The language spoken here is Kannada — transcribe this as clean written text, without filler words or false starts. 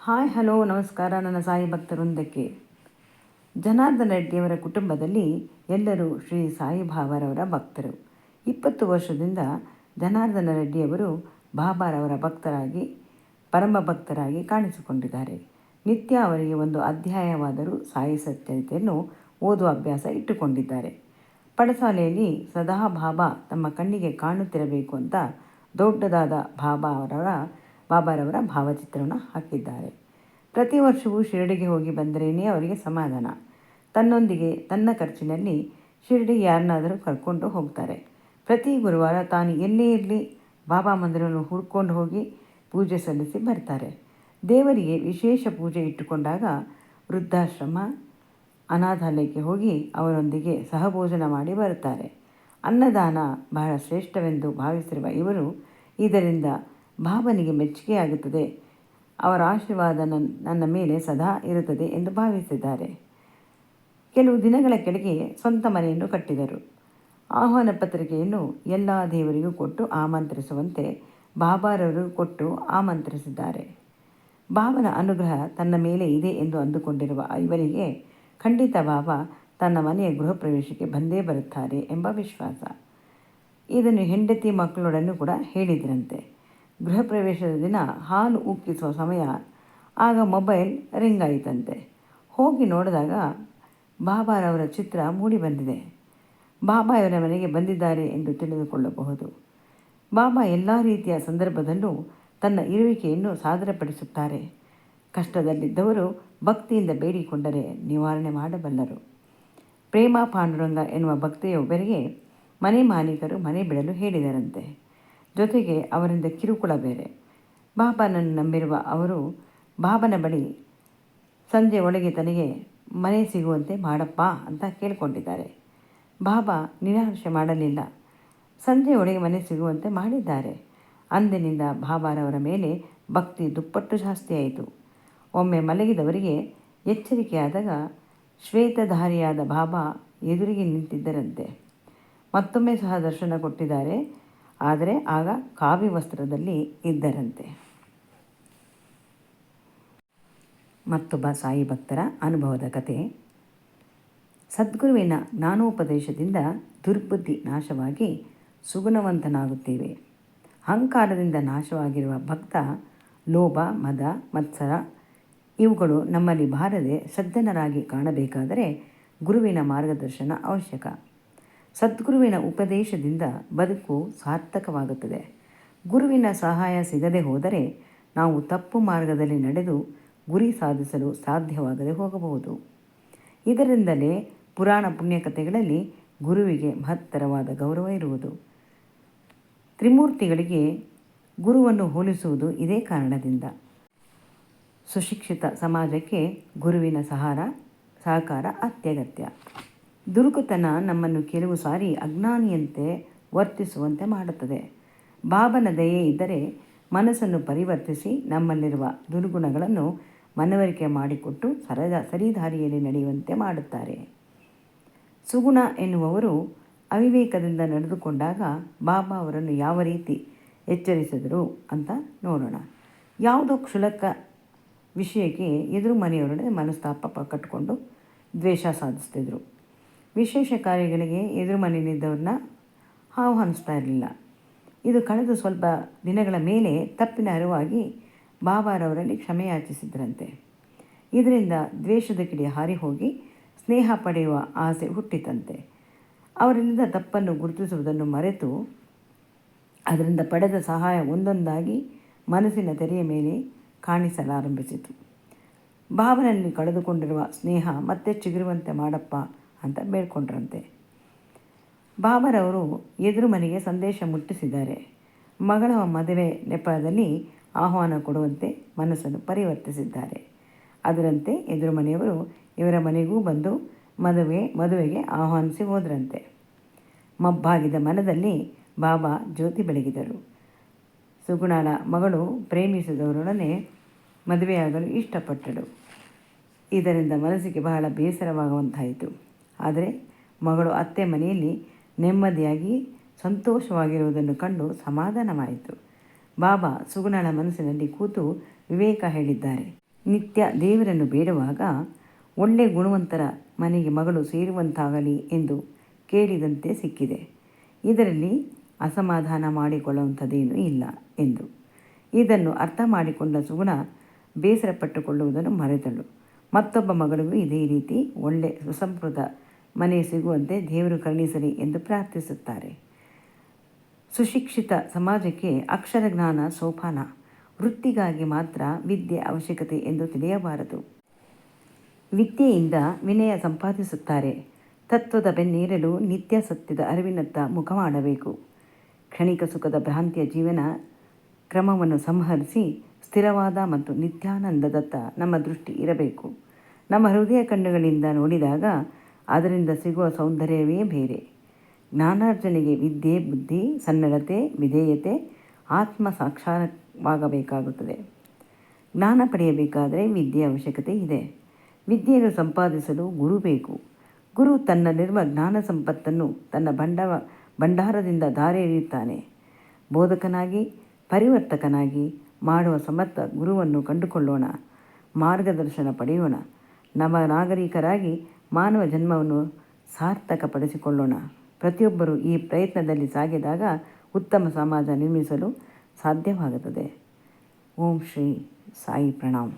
ಹಾಯ್ ಹಲೋ ನಮಸ್ಕಾರ. ನನ್ನ ಸಾಯಿ ಭಕ್ತವೃಂದಕ್ಕೆ ಜನಾರ್ದನ ರೆಡ್ಡಿಯವರ ಕುಟುಂಬದಲ್ಲಿ ಎಲ್ಲರೂ ಶ್ರೀ ಸಾಯಿಬಾಬಾರವರ ಭಕ್ತರು. 20 ವರ್ಷದಿಂದ ಜನಾರ್ದನ ರೆಡ್ಡಿಯವರು ಬಾಬಾರವರ ಪರಮ ಭಕ್ತರಾಗಿ ಕಾಣಿಸಿಕೊಂಡಿದ್ದಾರೆ. ನಿತ್ಯ ಅವರಿಗೆ ಒಂದು ಅಧ್ಯಾಯವಾದರೂ ಸಾಯಿ ಸಚ್ಚರಿತೆಯನ್ನು ಓದುವ ಅಭ್ಯಾಸ ಇಟ್ಟುಕೊಂಡಿದ್ದಾರೆ. ಪಡಸಾಲೆಯಲ್ಲಿ ಸದಾ ಬಾಬಾ ತಮ್ಮ ಕಣ್ಣಿಗೆ ಕಾಣುತ್ತಿರಬೇಕು ಅಂತ ದೊಡ್ಡದಾದ ಬಾಬಾರವರ ಭಾವಚಿತ್ರವನ್ನು ಹಾಕಿದ್ದಾರೆ. ಪ್ರತಿ ವರ್ಷವೂ ಶಿರಡಿಗೆ ಹೋಗಿ ಬಂದರೇನೇ ಅವರಿಗೆ ಸಮಾಧಾನ. ತನ್ನೊಂದಿಗೆ ತನ್ನ ಖರ್ಚಿನಲ್ಲಿ ಶಿರಡಿಗೆ ಯಾರನ್ನಾದರೂ ಕರ್ಕೊಂಡು ಹೋಗ್ತಾರೆ. ಪ್ರತಿ ಗುರುವಾರ ತಾನು ಎಲ್ಲೇ ಇರಲಿ ಬಾಬಾ ಮಂದಿರವನ್ನು ಹುಡ್ಕೊಂಡು ಹೋಗಿ ಪೂಜೆ ಸಲ್ಲಿಸಿ ಬರ್ತಾರೆ. ದೇವರಿಗೆ ವಿಶೇಷ ಪೂಜೆ ಇಟ್ಟುಕೊಂಡಾಗ ವೃದ್ಧಾಶ್ರಮ, ಅನಾಥಾಲಯಕ್ಕೆ ಹೋಗಿ ಅವರೊಂದಿಗೆ ಸಹಭೋಜನ ಮಾಡಿ ಬರುತ್ತಾರೆ. ಅನ್ನದಾನ ಬಹಳ ಶ್ರೇಷ್ಠವೆಂದು ಭಾವಿಸಿರುವ ಇವರು ಇದರಿಂದ ಬಾಬನಿಗೆ ಮೆಚ್ಚುಗೆಯಾಗುತ್ತದೆ, ಅವರ ಆಶೀರ್ವಾದ ನನ್ನ ಮೇಲೆ ಸದಾ ಇರುತ್ತದೆ ಎಂದು ಭಾವಿಸಿದ್ದಾರೆ. ಕೆಲವು ದಿನಗಳ ಕೆಳಗೆ ಸ್ವಂತ ಮನೆಯನ್ನು ಕಟ್ಟಿದರು. ಆಹ್ವಾನ ಪತ್ರಿಕೆಯನ್ನು ಎಲ್ಲ ದೇವರಿಗೂ ಕೊಟ್ಟು ಆಮಂತ್ರಿಸುವಂತೆ ಬಾಬಾರವರು ಕೊಟ್ಟು ಆಮಂತ್ರಿಸಿದ್ದಾರೆ. ಬಾಬನ ಅನುಗ್ರಹ ತನ್ನ ಮೇಲೆ ಇದೆ ಎಂದು ಅಂದುಕೊಂಡಿರುವ ಇವರಿಗೆ ಖಂಡಿತ ಬಾಬಾ ತನ್ನ ಮನೆಯ ಗೃಹ ಪ್ರವೇಶಕ್ಕೆ ಬಂದೇ ಬರುತ್ತಾರೆ ಎಂಬ ವಿಶ್ವಾಸ. ಇದನ್ನು ಹೆಂಡತಿ ಮಕ್ಕಳೊಡನೆ ಕೂಡ ಹೇಳಿದ್ರಂತೆ. ಗೃಹ ಪ್ರವೇಶದ ದಿನ ಹಾಲು ಉಕ್ಕಿಸುವ ಸಮಯ. ಆಗ ಮೊಬೈಲ್ ರಿಂಗ್ ಆಯಿತಂತೆ. ಹೋಗಿ ನೋಡಿದಾಗ ಬಾಬಾರವರ ಚಿತ್ರ ಮೂಡಿ ಬಂದಿದೆ. ಬಾಬಾ ಇವರ ಮನೆಗೆ ಬಂದಿದ್ದಾರೆ ಎಂದು ತಿಳಿದುಕೊಳ್ಳಬಹುದು. ಬಾಬಾ ಎಲ್ಲ ರೀತಿಯ ಸಂದರ್ಭದಲ್ಲೂ ತನ್ನ ಇರುವಿಕೆಯನ್ನು ಸಾದರಪಡಿಸುತ್ತಾರೆ. ಕಷ್ಟದಲ್ಲಿದ್ದವರು ಭಕ್ತಿಯಿಂದ ಬೇಡಿಕೊಂಡರೆ ನಿವಾರಣೆ ಮಾಡಬಲ್ಲರು. ಪ್ರೇಮ ಪಾಂಡುರಂಗ ಎನ್ನುವ ಭಕ್ತೆಯೊಬ್ಬರಿಗೆ ಮನೆ ಮಾಲೀಕರು ಮನೆ ಬಿಡಲು ಹೇಳಿದರಂತೆ. ಜೊತೆಗೆ ಅವರಿಂದ ಕಿರುಕುಳ ಬೇರೆ. ಬಾಬಾನನ್ನು ನಂಬಿರುವ ಅವರು ಬಾಬನ ಬಳಿ ಸಂಜೆ ಒಳಗೆ ತನಗೆ ಮನೆ ಸಿಗುವಂತೆ ಮಾಡಪ್ಪ ಅಂತ ಕೇಳಿಕೊಂಡಿದ್ದಾರೆ. ಬಾಬಾ ನಿರಾಶೆ ಮಾಡಲಿಲ್ಲ. ಸಂಜೆ ಒಳಗೆ ಮನೆ ಸಿಗುವಂತೆ ಮಾಡಿದ್ದಾರೆ. ಅಂದಿನಿಂದ ಬಾಬಾರವರ ಮೇಲೆ ಭಕ್ತಿ ದುಪ್ಪಟ್ಟು ಜಾಸ್ತಿಯಾಯಿತು. ಒಮ್ಮೆ ಮಲಗಿದವರಿಗೆ ಎಚ್ಚರಿಕೆಯಾದಾಗ ಶ್ವೇತಧಾರಿಯಾದ ಬಾಬಾ ಎದುರಿಗೆ ನಿಂತಿದ್ದರಂತೆ. ಮತ್ತೊಮ್ಮೆ ಸಹ ದರ್ಶನ ಕೊಟ್ಟಿದ್ದಾರೆ. ಆದರೆ ಆಗ ಕಾವಿ ವಸ್ತ್ರದಲ್ಲಿ ಇದ್ದರಂತೆ. ಮತ್ತೊಬ್ಬ ಸಾಯಿ ಭಕ್ತರ ಅನುಭವದ ಕತೆ. ಸದ್ಗುರುವಿನ ಜ್ಞಾನೋಪದೇಶದಿಂದ ದುರ್ಬುದ್ಧಿ ನಾಶವಾಗಿ ಸುಗುಣವಂತನಾಗುತ್ತೇವೆ. ಅಹಂಕಾರದಿಂದ ನಾಶವಾಗಿರುವ ಭಕ್ತ, ಲೋಭ, ಮದ, ಮತ್ಸರ ಇವುಗಳು ನಮ್ಮಲ್ಲಿ ಬಾರದೆ ಸಜ್ಜನರಾಗಿ ಕಾಣಬೇಕಾದರೆ ಗುರುವಿನ ಮಾರ್ಗದರ್ಶನ ಅವಶ್ಯಕ. ಸದ್ಗುರುವಿನ ಉಪದೇಶದಿಂದ ಬದುಕು ಸಾರ್ಥಕವಾಗುತ್ತದೆ. ಗುರುವಿನ ಸಹಾಯ ಸಿಗದೆ ಹೋದರೆ ನಾವು ತಪ್ಪು ಮಾರ್ಗದಲ್ಲಿ ನಡೆದು ಗುರಿ ಸಾಧಿಸಲು ಸಾಧ್ಯವಾಗದೆ ಹೋಗಬಹುದು. ಇದರಿಂದಲೇ ಪುರಾಣ ಪುಣ್ಯಕಥೆಗಳಲ್ಲಿ ಗುರುವಿಗೆ ಮಹತ್ತರವಾದ ಗೌರವ ಇರುವುದು. ತ್ರಿಮೂರ್ತಿಗಳಿಗೆ ಗುರುವನ್ನು ಹೋಲಿಸುವುದು ಇದೇ ಕಾರಣದಿಂದ. ಸುಶಿಕ್ಷಿತ ಸಮಾಜಕ್ಕೆ ಗುರುವಿನ ಸಹಕಾರ ಅತ್ಯಗತ್ಯ. ದುರುಕುತನ ನಮ್ಮನ್ನು ಕೆಲವು ಸಾರಿ ಅಜ್ಞಾನಿಯಂತೆ ವರ್ತಿಸುವಂತೆ ಮಾಡುತ್ತದೆ. ಬಾಬನ ದಯೆ ಇದ್ದರೆ ಮನಸ್ಸನ್ನು ಪರಿವರ್ತಿಸಿ ನಮ್ಮಲ್ಲಿರುವ ದುರ್ಗುಣಗಳನ್ನು ಮನವರಿಕೆ ಮಾಡಿಕೊಟ್ಟು ಸರಿದಾರಿಯಲ್ಲಿ ನಡೆಯುವಂತೆ ಮಾಡುತ್ತಾರೆ. ಸುಗುಣ ಎನ್ನುವವರು ಅವಿವೇಕದಿಂದ ನಡೆದುಕೊಂಡಾಗ ಬಾಬಾ ಅವರನ್ನು ಯಾವ ರೀತಿ ಎಚ್ಚರಿಸಿದರು ಅಂತ ನೋಡೋಣ. ಯಾವುದೋ ಕ್ಷುಲ್ಲಕ ವಿಷಯಕ್ಕೆ ಎದುರು ಮನೆಯವರೊಡನೆ ಮನಸ್ತಾಪ ಕಟ್ಟಿಕೊಂಡು ದ್ವೇಷ ಸಾಧಿಸ್ತಿದ್ರು. ವಿಶೇಷ ಕಾರ್ಯಗಳಿಗೆ ಎದುರು ಮನೆಯಲ್ಲಿದ್ದವ್ರನ್ನ ಆಹ್ವಾನಿಸ್ತಾ ಇರಲಿಲ್ಲ. ಇದು ಕಳೆದ ಸ್ವಲ್ಪ ದಿನಗಳ ಮೇಲೆ ತಪ್ಪಿನ ಅರಿವಾಗಿ ಬಾಬಾರವರಲ್ಲಿ ಕ್ಷಮೆಯಾಚಿಸಿದ್ರಂತೆ. ಇದರಿಂದ ದ್ವೇಷದ ಕಿಡಿ ಹಾರಿ ಹೋಗಿ ಸ್ನೇಹ ಪಡೆಯುವ ಆಸೆ ಹುಟ್ಟಿತಂತೆ. ಅವರಿಂದ ತಪ್ಪನ್ನು ಗುರುತಿಸುವುದನ್ನು ಮರೆತು ಅದರಿಂದ ಪಡೆದ ಸಹಾಯ ಒಂದೊಂದಾಗಿ ಮನಸ್ಸಿನ ತೆರೆಯ ಮೇಲೆ ಕಾಣಿಸಲಾರಂಭಿಸಿತು. ಬಾಬನಲ್ಲಿ ಕಳೆದುಕೊಂಡಿರುವ ಸ್ನೇಹ ಮತ್ತೆ ಚಿಗುರುವಂತೆ ಮಾಡಪ್ಪ ಅಂತ ಬೇಡ್ಕೊಂಡ್ರಂತೆ. ಬಾಬಾರವರು ಎದುರು ಮನೆಗೆ ಸಂದೇಶ ಮುಟ್ಟಿಸಿದ್ದಾರೆ. ಮಗಳ ಮದುವೆ ನೆಪದಲ್ಲಿ ಆಹ್ವಾನ ಕೊಡುವಂತೆ ಮನಸ್ಸನ್ನು ಪರಿವರ್ತಿಸಿದ್ದಾರೆ. ಅದರಂತೆ ಎದುರು ಮನೆಯವರು ಇವರ ಮನೆಗೂ ಬಂದು ಮದುವೆಗೆ ಆಹ್ವಾನಿಸಿ ಹೋದ್ರಂತೆ. ಮಬ್ಬಾಗಿದ್ದ ಮನದಲ್ಲಿ ಬಾಬಾ ಜ್ಯೋತಿ ಬೆಳಗಿದರು. ಸುಗುಣಳ ಮಗಳು ಪ್ರೇಮಿಸಿದವರೊಡನೆ ಮದುವೆಯಾಗಲು ಇಷ್ಟಪಟ್ಟಳು. ಇದರಿಂದ ಮನಸ್ಸಿಗೆ ಬಹಳ ಬೇಸರವಾಗುವಂತಾಯಿತು. ಆದರೆ ಮಗಳು ಅತ್ತೆ ಮನೆಯಲ್ಲಿ ನೆಮ್ಮದಿಯಾಗಿ ಸಂತೋಷವಾಗಿರುವುದನ್ನು ಕಂಡು ಸಮಾಧಾನವಾಯಿತು. ಬಾಬಾ ಸುಗುಣಳ ಮನಸ್ಸಿನಲ್ಲಿ ಕೂತು ವಿವೇಕ ಹೇಳಿದ್ದಾರೆ. ನಿತ್ಯ ದೇವರನ್ನು ಬೇಡುವಾಗ ಒಳ್ಳೆ ಗುಣವಂತರ ಮನೆಗೆ ಮಗಳು ಸೇರುವಂತಾಗಲಿ ಎಂದು ಕೇಳಿದಂತೆ ಸಿಕ್ಕಿದೆ. ಇದರಲ್ಲಿ ಅಸಮಾಧಾನ ಮಾಡಿಕೊಳ್ಳುವಂಥದ್ದೇನೂ ಇಲ್ಲ ಎಂದು. ಇದನ್ನು ಅರ್ಥ ಮಾಡಿಕೊಂಡ ಸುಗುಣ ಬೇಸರಪಟ್ಟುಕೊಳ್ಳುವುದನ್ನು ಮರೆತಳು. ಮತ್ತೊಬ್ಬ ಮಗಳಿಗೂ ಇದೇ ರೀತಿ ಒಳ್ಳೆ ಸುಸಂಸ್ಕೃತ ಮನೆ ಸಿಗುವಂತೆ ದೇವರು ಕರುಣಿಸಲಿ ಎಂದು ಪ್ರಾರ್ಥಿಸುತ್ತಾರೆ. ಸುಶಿಕ್ಷಿತ ಸಮಾಜಕ್ಕೆ ಅಕ್ಷರ ಜ್ಞಾನ ಸೋಪಾನ. ವೃತ್ತಿಗಾಗಿ ಮಾತ್ರ ವಿದ್ಯೆ ಅವಶ್ಯಕತೆ ಎಂದು ತಿಳಿಯಬಾರದು. ವಿದ್ಯೆಯಿಂದ ವಿನಯ ಸಂಪಾದಿಸುತ್ತಾರೆ. ತತ್ವದ ಬೆನ್ನೇರಲು ನಿತ್ಯ ಸತ್ಯದ ಅರಿವಿನತ್ತ ಮುಖ ಮಾಡಬೇಕು. ಕ್ಷಣಿಕ ಸುಖದ ಭ್ರಾಂತಿಯ ಜೀವನ ಕ್ರಮವನ್ನು ಸಂಹರಿಸಿ ಸ್ಥಿರವಾದ ಮತ್ತು ನಿತ್ಯಾನಂದದತ್ತ ನಮ್ಮ ದೃಷ್ಟಿ ಇರಬೇಕು. ನಮ್ಮ ಹೃದಯ ಕಣ್ಣುಗಳಿಂದ ನೋಡಿದಾಗ ಅದರಿಂದ ಸಿಗುವ ಸೌಂದರ್ಯವೇ ಬೇರೆ. ಜ್ಞಾನಾರ್ಜನೆಗೆ ವಿದ್ಯೆ, ಬುದ್ಧಿ, ಸನ್ನಡತೆ, ವಿಧೇಯತೆ, ಆತ್ಮ ಸಾಕ್ಷಾತ್ಕಾರವಾಗಬೇಕಾಗುತ್ತದೆ. ಜ್ಞಾನ ಪಡೆಯಬೇಕಾದರೆ ವಿದ್ಯೆ ಅವಶ್ಯಕತೆ ಇದೆ. ವಿದ್ಯೆಯನ್ನು ಸಂಪಾದಿಸಲು ಗುರು ಬೇಕು. ಗುರು ತನ್ನಲ್ಲಿರುವ ಜ್ಞಾನ ಸಂಪತ್ತನ್ನು ತನ್ನ ಭಂಡಾರದಿಂದ ಧಾರೆ ಎರೆಯುತ್ತಾನೆ. ಬೋಧಕನಾಗಿ, ಪರಿವರ್ತಕನಾಗಿ ಮಾಡುವ ಸಮರ್ಥ ಗುರುವನ್ನು ಕಂಡುಕೊಳ್ಳೋಣ. ಮಾರ್ಗದರ್ಶನ ಪಡೆಯೋಣ. ನಾಗರಿಕರಾಗಿ ಮಾನವ ಜನ್ಮವನ್ನು ಸಾರ್ಥಕಪಡಿಸಿಕೊಳ್ಳೋಣ. ಪ್ರತಿಯೊಬ್ಬರೂ ಈ ಪ್ರಯತ್ನದಲ್ಲಿ ಸಾಗಿದಾಗ ಉತ್ತಮ ಸಮಾಜ ನಿರ್ಮಿಸಲು ಸಾಧ್ಯವಾಗುತ್ತದೆ. ಓಂ ಶ್ರೀ ಸಾಯಿ ಪ್ರಣಾಮ್.